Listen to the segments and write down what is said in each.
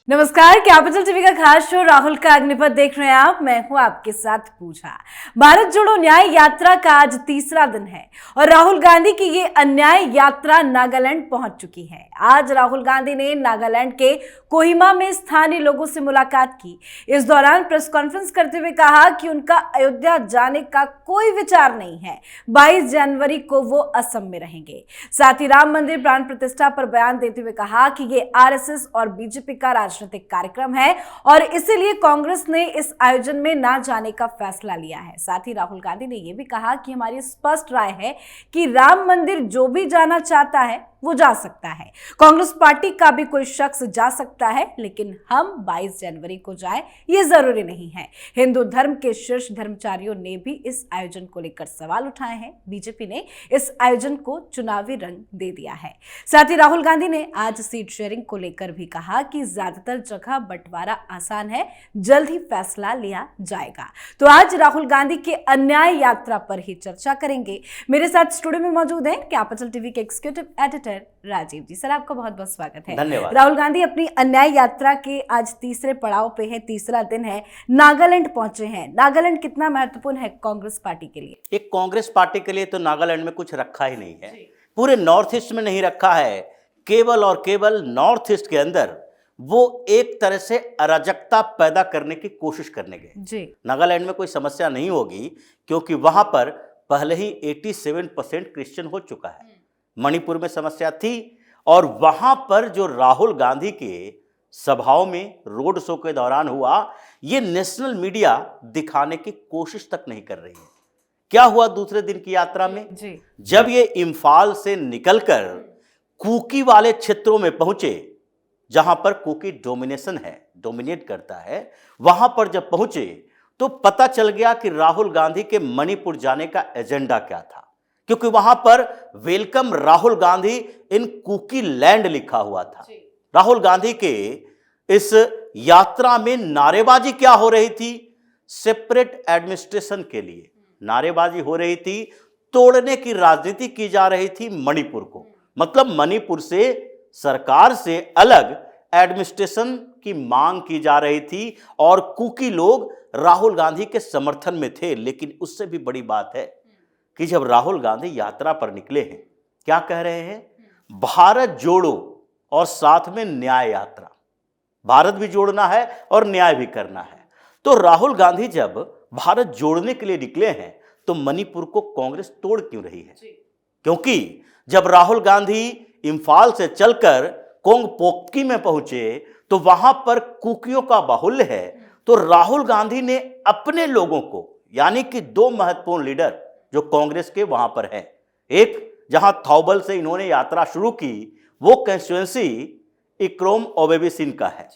नमस्कार, capital TV का खास शो राहुल का अग्निपथ देख रहे हैं आप। मैं हूं आपके साथ पूजा। भारत जोड़ो न्याय यात्रा का आज तीसरा दिन है और राहुल गांधी की ये अन्याय यात्रा नागालैंड पहुंच चुकी है। आज राहुल गांधी ने नागालैंड के कोहिमा में स्थानीय लोगों से मुलाकात की। इस दौरान प्रेस कॉन्फ्रेंस करते हुए कहा कि उनका अयोध्या जाने का कोई विचार नहीं है। 22 जनवरी को वो असम में रहेंगे। साथ ही राम मंदिर प्राण प्रतिष्ठा पर बयान देते हुए कहा कि ये आरएसएस और बीजेपी का राजनीतिक कार्यक्रम है और इसीलिए कांग्रेस ने इस आयोजन में ना जाने का फैसला लिया है। साथ ही राहुल गांधी ने यह भी कहा कि हमारी स्पष्ट राय है कि राम मंदिर जो भी जाना चाहता है वो जा सकता है। कांग्रेस पार्टी का भी कोई शख्स जा सकता है, लेकिन हम 22 जनवरी को जाए ये जरूरी नहीं है। हिंदू धर्म के शीर्ष धर्माचार्यों ने भी इस आयोजन को लेकर सवाल उठाए हैं। बीजेपी ने इस आयोजन को चुनावी रंग दे दिया है। साथ ही राहुल गांधी ने आज सीट शेयरिंग को लेकर भी कहा कि ज्यादातर जगह बंटवारा आसान है, जल्द ही फैसला लिया जाएगा। तो आज राहुल गांधी के अन्याय यात्रा पर ही चर्चा करेंगे। मेरे साथ स्टूडियो में मौजूद हैं कैपिटल टीवी के एग्जीक्यूटिव एडिटर राजीव जी। सर, आपका बहुत बहुत स्वागत है। धन्यवाद। राहुल गांधी अपनी अन्याय यात्रा के आज तीसरे पड़ाव पे है, तीसरा दिन है, नागालैंड पहुंचे हैं। नागालैंड कितना महत्वपूर्ण है कांग्रेस पार्टी के लिए? एक कांग्रेस पार्टी के लिए तो नागालैंड में कुछ रखा ही नहीं है, पूरे नॉर्थ ईस्ट में नहीं रखा है। केवल और केवल नॉर्थ ईस्ट के अंदर वो एक तरह से अराजकता पैदा करने की कोशिश करने गए जी। नागालैंड में कोई समस्या नहीं होगी क्योंकि वहां पर पहले ही 87% क्रिश्चियन हो चुका है। मणिपुर में समस्या थी और वहां पर जो राहुल गांधी के सभाओं में रोड शो के दौरान हुआ, ये नेशनल मीडिया दिखाने की कोशिश तक नहीं कर रही है। क्या हुआ दूसरे दिन की यात्रा में जी। जब ये इम्फाल से निकलकर कुकी वाले क्षेत्रों में पहुंचे, जहां पर कुकी डोमिनेट करता है, वहां पर जब पहुंचे तो पता चल गया कि राहुल गांधी के मणिपुर जाने का एजेंडा क्या था, क्योंकि वहां पर वेलकम राहुल गांधी इन कुकी लैंड लिखा हुआ था। राहुल गांधी के इस यात्रा में नारेबाजी क्या हो रही थी? सेपरेट एडमिनिस्ट्रेशन के लिए नारेबाजी हो रही थी, तोड़ने की राजनीति की जा रही थी मणिपुर को। मतलब मणिपुर से, सरकार से अलग एडमिनिस्ट्रेशन की मांग की जा रही थी और कुकी लोग राहुल गांधी के समर्थन में थे। लेकिन उससे भी बड़ी बात है कि जब राहुल गांधी यात्रा पर निकले हैं, क्या कह रहे हैं? भारत जोड़ो और साथ में न्याय यात्रा। भारत भी जोड़ना है और न्याय भी करना है। तो राहुल गांधी जब भारत जोड़ने के लिए निकले हैं तो मणिपुर को कांग्रेस तोड़ क्यों रही है? क्योंकि जब राहुल गांधी इम्फाल से चलकर कोंगपोक्की में पहुंचे तो वहां पर कुकियों का बाहुल्य है। तो राहुल गांधी ने अपने लोगों को, यानी कि दो महत्वपूर्ण लीडर जो कांग्रेस के वहां पर हैं, एक जहां थौबल से इन्होंने यात्रा शुरू की, वो कंस्टिट्यूएंसी इकरम ओबेबी सिंह का है।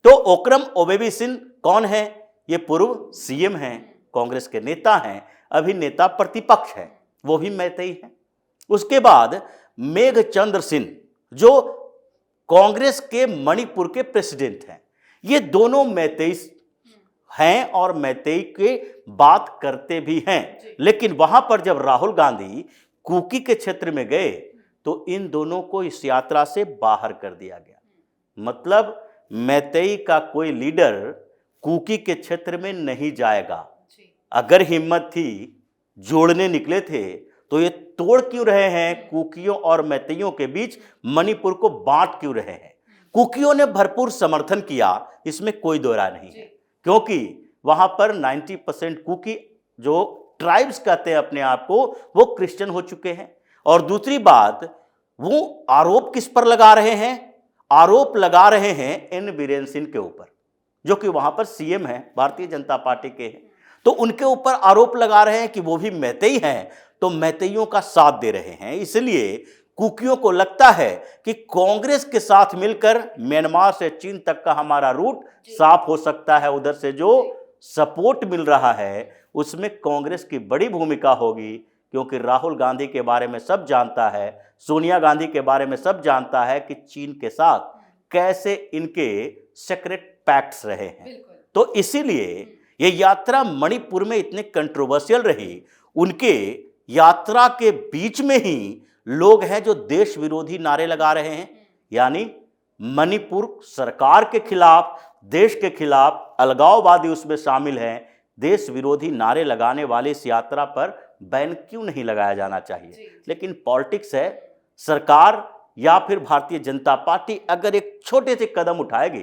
तो इकरम ओबेबी सिंह कौन है? ये पूर्व सीएम हैं, कांग्रेस के नेता हैं, अभी नेता प्रतिपक्ष है, वो भी मैतेई है। उसके बाद मेघचंद्र सिंह जो कांग्रेस के मणिपुर के प्रेसिडेंट हैं। ये दोनों मैतेई हैं और मैतेई के बात करते भी हैं। लेकिन वहां पर जब राहुल गांधी कुकी के क्षेत्र में गए तो इन दोनों को इस यात्रा से बाहर कर दिया गया। मतलब मैतेई का कोई लीडर कुकी के क्षेत्र में नहीं जाएगा। अगर हिम्मत थी, जोड़ने निकले थे, तो ये तोड़ क्यों रहे हैं? कुकियों और मैतेइयों के बीच मणिपुर को बांट क्यों रहे हैं? कुकियों ने भरपूर समर्थन किया, इसमें कोई दो राय नहीं है, क्योंकि वहां पर 90% कुकी, जो ट्राइब्स कहते हैं अपने आप को, वो क्रिश्चियन हो चुके हैं। और दूसरी बात, वो आरोप किस पर लगा रहे हैं? आरोप लगा रहे हैं एन बीरेन सिंह के ऊपर, जो कि वहां पर सीएम हैं, भारतीय जनता पार्टी के हैं। तो उनके ऊपर आरोप लगा रहे हैं कि वो भी मैतेई हैं, तो मैतेइयों का साथ दे रहे हैं। इसलिए कुकियों को लगता है कि कांग्रेस के साथ मिलकर म्यांमार से चीन तक का हमारा रूट साफ हो सकता है। उधर से जो सपोर्ट मिल रहा है उसमें कांग्रेस की बड़ी भूमिका होगी, क्योंकि राहुल गांधी के बारे में सब जानता है, सोनिया गांधी के बारे में सब जानता है कि चीन के साथ कैसे इनके सीक्रेट पैक्ट्स रहे हैं। तो इसीलिए ये यात्रा मणिपुर में इतने कंट्रोवर्शियल रही। उनके यात्रा के बीच में ही लोग हैं जो देश विरोधी नारे लगा रहे हैं, यानी मणिपुर सरकार के खिलाफ, देश के खिलाफ अलगाववादी उसमें शामिल हैं, देश विरोधी नारे लगाने वाली इस यात्रा पर बैन क्यों नहीं लगाया जाना चाहिए? लेकिन पॉलिटिक्स है, सरकार या फिर भारतीय जनता पार्टी अगर एक छोटे से कदम उठाएगी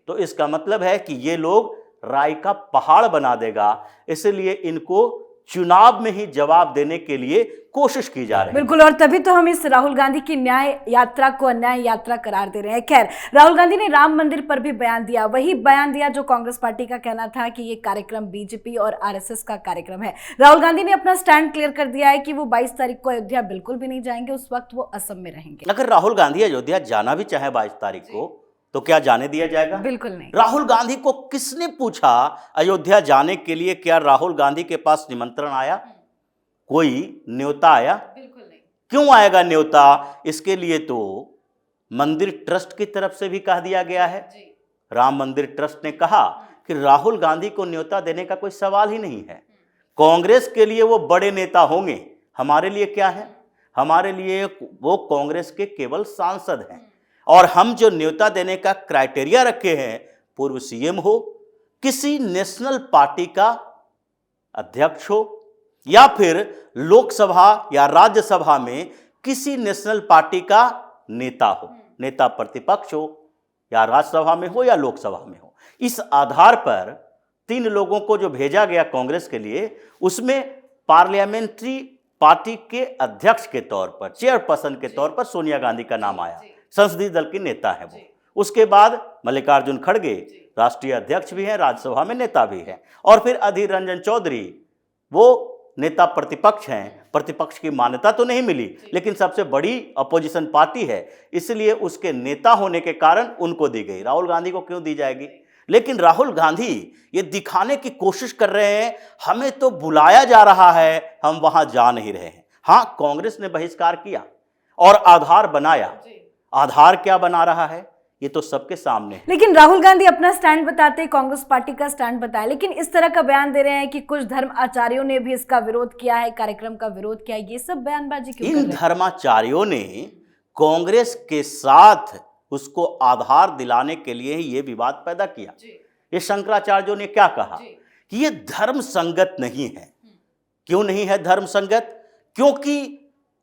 तो इसका मतलब है कि ये लोग राय का पहाड़ बना देगा। इसलिए इनको चुनाव में ही जवाब देने के लिए कोशिश की जा रही है। बिल्कुल, और तभी तो हम इस राहुल गांधी की न्याय यात्रा को अन्याय यात्रा करार दे रहे हैं। खैर, राहुल गांधी ने राम मंदिर पर भी बयान दिया, वही बयान दिया जो कांग्रेस पार्टी का कहना था कि ये कार्यक्रम बीजेपी और आरएसएस का कार्यक्रम है। राहुल गांधी ने अपना स्टैंड क्लियर कर दिया है कि वो 22 तारीख को अयोध्या बिल्कुल भी नहीं जाएंगे, उस वक्त वो असम में रहेंगे। अगर राहुल गांधी अयोध्या जाना भी चाहे 22 तारीख को तो क्या जाने दिया जाएगा? बिल्कुल नहीं। राहुल गांधी को किसने पूछा अयोध्या जाने के लिए? क्या राहुल गांधी के पास निमंत्रण आया? कोई न्योता आया? बिल्कुल नहीं। क्यों आएगा न्योता? इसके लिए तो मंदिर ट्रस्ट की तरफ से भी कह दिया गया है। राम मंदिर ट्रस्ट ने कहा कि राहुल गांधी को न्योता देने का कोई सवाल ही नहीं है। कांग्रेस के लिए वो बड़े नेता होंगे, हमारे लिए क्या है? हमारे लिए वो कांग्रेस के केवल सांसद हैं। और हम जो न्योता देने का क्राइटेरिया रखे हैं, पूर्व सीएम हो, किसी नेशनल पार्टी का अध्यक्ष हो, या फिर लोकसभा या राज्यसभा में किसी नेशनल पार्टी का नेता हो, नेता प्रतिपक्ष हो, या राज्यसभा में हो या लोकसभा में हो। इस आधार पर 3 लोगों को जो भेजा गया कांग्रेस के लिए, उसमें पार्लियामेंट्री पार्टी के अध्यक्ष के तौर पर, चेयरपर्सन के तौर पर सोनिया गांधी का नाम आया, संसदीय दल की नेता है वो। उसके बाद मल्लिकार्जुन खड़गे राष्ट्रीय अध्यक्ष भी हैं, राज्यसभा में नेता भी हैं, और फिर अधीर रंजन चौधरी वो नेता प्रतिपक्ष हैं। प्रतिपक्ष की मान्यता तो नहीं मिली, लेकिन सबसे बड़ी अपोजिशन पार्टी है, इसलिए उसके नेता होने के कारण उनको दी गई। राहुल गांधी को क्यों दी जाएगी? लेकिन राहुल गांधी ये दिखाने की कोशिश कर रहे हैं, हमें तो बुलाया जा रहा है, हम वहां जा नहीं रहे हैं। हाँ, कांग्रेस ने बहिष्कार किया और आधार बनाया। आधार क्या बना रहा है ये तो सबके सामने है। लेकिन राहुल गांधी अपना स्टैंड बताते, कांग्रेस पार्टी का स्टैंड बताया, लेकिन इस तरह का बयान दे रहे हैं कि कुछ धर्म आचार्यों ने भी इसका विरोध किया है, कार्यक्रम का विरोध किया है। ये सब बयानबाजी क्यों कर रहे हैं? इन धर्माचार्यों ने कांग्रेस के साथ उसको आधार दिलाने के लिए ही ये विवाद पैदा किया। ये शंकराचार्यों ने क्या कहा कि ये धर्म संगत नहीं है। क्यों नहीं है धर्म संगत? क्योंकि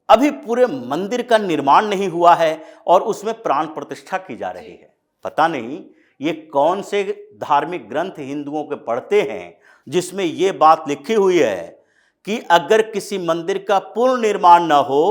अभी पूरे मंदिर का निर्माण नहीं हुआ है और उसमें प्राण प्रतिष्ठा की जा रही है। पता नहीं ये कौन से धार्मिक ग्रंथ हिंदुओं के पढ़ते हैं जिसमें ये बात लिखी हुई है कि अगर किसी मंदिर का पूर्ण निर्माण न हो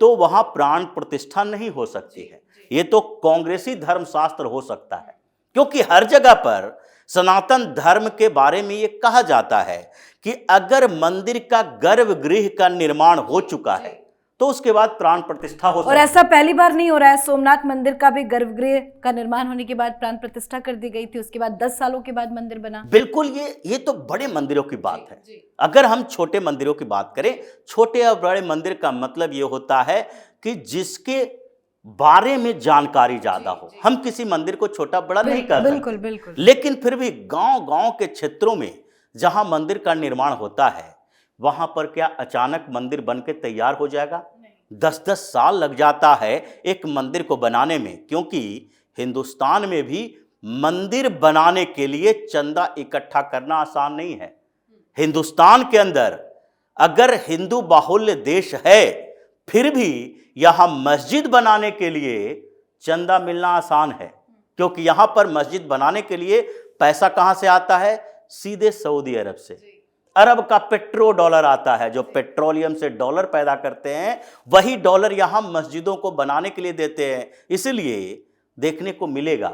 तो वहां प्राण प्रतिष्ठा नहीं हो सकती है। ये तो कांग्रेसी धर्मशास्त्र हो सकता है, क्योंकि हर जगह पर सनातन धर्म के बारे में ये कहा जाता है कि अगर मंदिर का गर्भगृह का निर्माण हो चुका है तो उसके बाद प्राण प्रतिष्ठा हो सकती है। और ऐसा पहली बार नहीं हो रहा है। सोमनाथ मंदिर का भी गर्भगृह का निर्माण होने के बाद प्राण प्रतिष्ठा कर दी गई थी, उसके बाद 10 सालों के बाद मंदिर बना। बिल्कुल, ये तो बड़े मंदिरों की बात है। अगर हम छोटे मंदिरों की बात करें, छोटे और बड़े मंदिर का मतलब ये होता है कि जिसके बारे में जानकारी ज्यादा हो। हम किसी मंदिर को छोटा बड़ा नहीं कर सकते। बिल्कुल बिल्कुल। लेकिन फिर भी गांव-गांव के क्षेत्रों में जहां मंदिर का निर्माण होता है, वहां पर क्या अचानक मंदिर बन के तैयार हो जाएगा? 10-10 साल लग जाता है एक मंदिर को बनाने में, क्योंकि हिंदुस्तान में भी मंदिर बनाने के लिए चंदा इकट्ठा करना आसान नहीं है। हिंदुस्तान के अंदर अगर हिंदू बाहुल्य देश है, फिर भी यहां मस्जिद बनाने के लिए चंदा मिलना आसान है, क्योंकि यहां पर मस्जिद बनाने के लिए पैसा कहां से आता है? सीधे सऊदी अरब से। अरब का पेट्रो डॉलर आता है, जो पेट्रोलियम से डॉलर पैदा करते हैं, वही डॉलर यहां मस्जिदों को बनाने के लिए देते हैं। इसलिए देखने को मिलेगा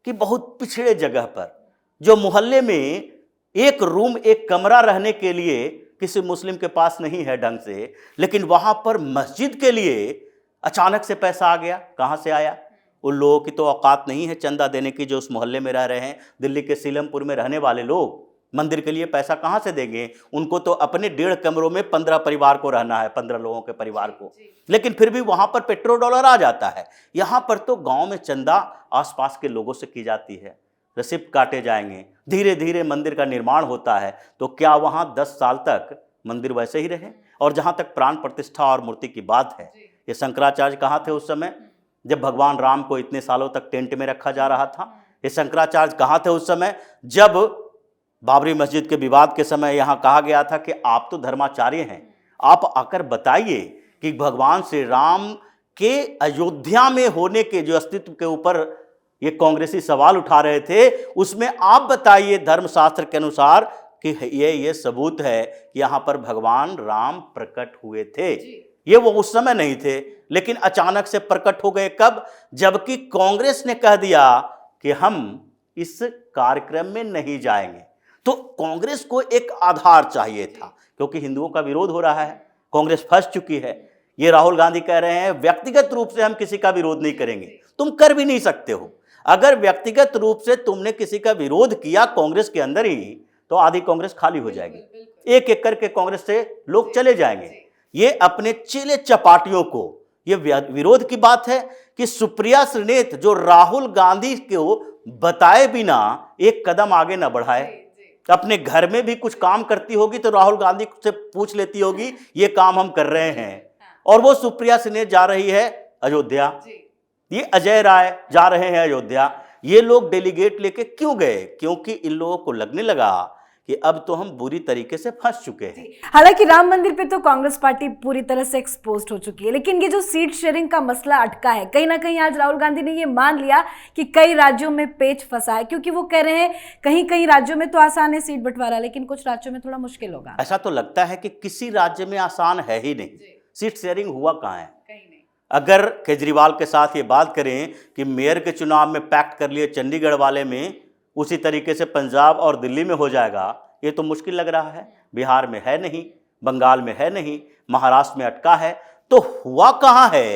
कि बहुत पिछड़े जगह पर, जो मोहल्ले में एक रूम एक कमरा रहने के लिए किसी मुस्लिम के पास नहीं है ढंग से, लेकिन वहां पर मस्जिद के लिए अचानक से पैसा आ गया। कहां से आया? उन लोगों की तो औकात नहीं है चंदा देने की जो उस मोहल्ले में रह रहे हैं। दिल्ली के सीलमपुर में रहने वाले लोग मंदिर के लिए पैसा कहां से देंगे? उनको तो अपने 1.5 कमरों में 15 परिवार को रहना है, 15 लोगों के परिवार को। लेकिन फिर भी वहां पर पेट्रो डॉलर आ जाता है। यहां पर तो गांव में चंदा आसपास के लोगों से की जाती है, रिसिप्ट काटे जाएंगे, धीरे धीरे मंदिर का निर्माण होता है। तो क्या वहां 10 साल तक मंदिर वैसे ही रहे? और जहां तक प्राण प्रतिष्ठा और मूर्ति की बात है, ये शंकराचार्य कहाँ थे उस समय? जब भगवान राम को इतने सालों तक टेंट में रखा जा रहा था? ये शंकराचार्य कहाँ थे उस समय जब बाबरी मस्जिद के विवाद के समय यहाँ कहा गया था कि आप तो धर्माचार्य हैं, आप आकर बताइए कि भगवान श्री राम के अयोध्या में होने के जो अस्तित्व के ऊपर ये कांग्रेसी सवाल उठा रहे थे, उसमें आप बताइए धर्मशास्त्र के अनुसार कि ये सबूत है कि यहाँ पर भगवान राम प्रकट हुए थे। ये वो उस समय नहीं थे, लेकिन अचानक से प्रकट हो गए। कब? जबकि कांग्रेस ने कह दिया कि हम इस कार्यक्रम में नहीं जाएंगे। तो कांग्रेस को एक आधार चाहिए था, क्योंकि हिंदुओं का विरोध हो रहा है, कांग्रेस फंस चुकी है। ये राहुल गांधी कह रहे हैं व्यक्तिगत रूप से हम किसी का विरोध नहीं करेंगे। तुम कर भी नहीं सकते हो। अगर व्यक्तिगत रूप से तुमने किसी का विरोध किया कांग्रेस के अंदर ही, तो आधी कांग्रेस खाली हो जाएगी, एक एक करके कांग्रेस से लोग चले जाएंगे। ये अपने चेले चपाटियों को ये विरोध की बात है कि सुप्रिया श्रीनेत जो राहुल गांधी को बताए बिना एक कदम आगे न बढ़ाए, अपने घर में भी कुछ काम करती होगी तो राहुल गांधी से पूछ लेती होगी ये काम हम कर रहे हैं, और वो सुप्रिया श्रीनेत जा रही है अयोध्या, ये अजय राय जा रहे हैं अयोध्या। ये लोग डेलीगेट लेके क्यों गए? क्योंकि इन लोगों को लगने लगा कि अब तो हम बुरी तरीके से फंस चुके हैं। हालांकि राम मंदिर पे तो कांग्रेस पार्टी पूरी तरह से एक्सपोज्ड हो चुकी है, लेकिन ये जो सीट शेयरिंग का मसला अटका है, कहीं ना कहीं आज राहुल गांधी ने ये मान लिया कि कई राज्यों में पेच फंसा है, क्योंकि वो कह रहे हैं कहीं कहीं राज्यों में तो आसान है सीट बंटवारा, लेकिन कुछ राज्यों में थोड़ा मुश्किल होगा। ऐसा तो लगता है कि किसी राज्य में आसान है ही नहीं। सीट शेयरिंग हुआ कहाँ है? अगर केजरीवाल के साथ ये बात करें कि मेयर के चुनाव में पैक्ट कर लिए चंडीगढ़ वाले में, उसी तरीके से पंजाब और दिल्ली में हो जाएगा, ये तो मुश्किल लग रहा है। बिहार में है नहीं, बंगाल में है नहीं, महाराष्ट्र में अटका है, तो हुआ कहाँ है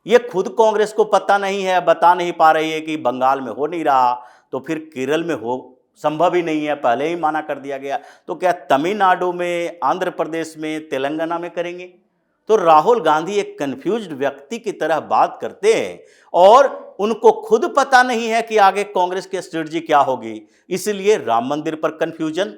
ये खुद कांग्रेस को पता नहीं है, बता नहीं पा रही है कि बंगाल में हो नहीं रहा तो फिर केरल में हो संभव ही नहीं है, पहले ही माना कर दिया गया, तो क्या तमिलनाडु में, आंध्र प्रदेश में, तेलंगाना में करेंगे? तो राहुल गांधी एक कंफ्यूज्ड व्यक्ति की तरह बात करते हैं और उनको खुद पता नहीं है कि आगे कांग्रेस की स्ट्रेटजी क्या होगी। इसलिए राम मंदिर पर कंफ्यूजन,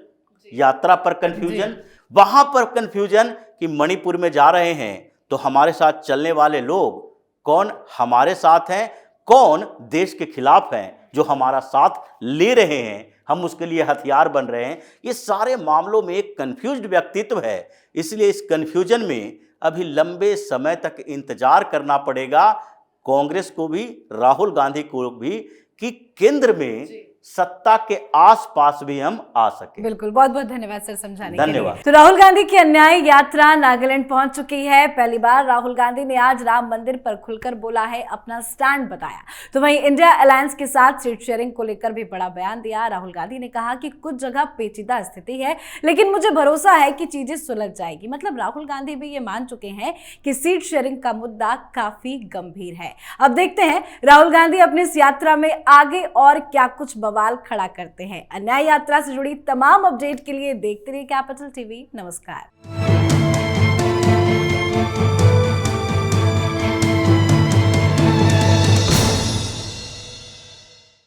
यात्रा पर कंफ्यूजन, वहां पर कंफ्यूजन कि मणिपुर में जा रहे हैं तो हमारे साथ चलने वाले लोग कौन हमारे साथ हैं, कौन देश के खिलाफ हैं जो हमारा साथ ले रहे हैं, हम उसके लिए हथियार बन रहे हैं। ये सारे मामलों में एक कंफ्यूज्ड व्यक्तित्व है। इसलिए इस कंफ्यूजन में अभी लंबे समय तक इंतजार करना पड़ेगा कांग्रेस को भी, राहुल गांधी को भी, कि केंद्र में सत्ता के आसपास भी हम आ सके। बिल्कुल, बहुत बहुत धन्यवाद सर समझाने के लिए। धन्यवाद। तो राहुल गांधी की अन्याय यात्रा नागालैंड पहुंच चुकी है। पहली बार राहुल गांधी ने आज राम मंदिर पर खुलकर बोला है, अपना स्टैंड बताया। तो वहीं इंडिया अलायंस के साथ सीट शेयरिंग को लेकर भी बड़ा बयान दिया। राहुल गांधी ने कहा कि कुछ जगह पेचीदा स्थिति है, लेकिन मुझे भरोसा है कि चीजें सुलझ जाएगी। मतलब राहुल गांधी भी ये मान चुके हैं कि सीट शेयरिंग का मुद्दा काफी गंभीर है। अब देखते हैं राहुल गांधी अपनी इस यात्रा में आगे और क्या कुछ बवाल खड़ा करते हैं। अन्याय यात्रा से जुड़ी तमाम अपडेट के लिए देखते रहिए कैपिटल टीवी। नमस्कार।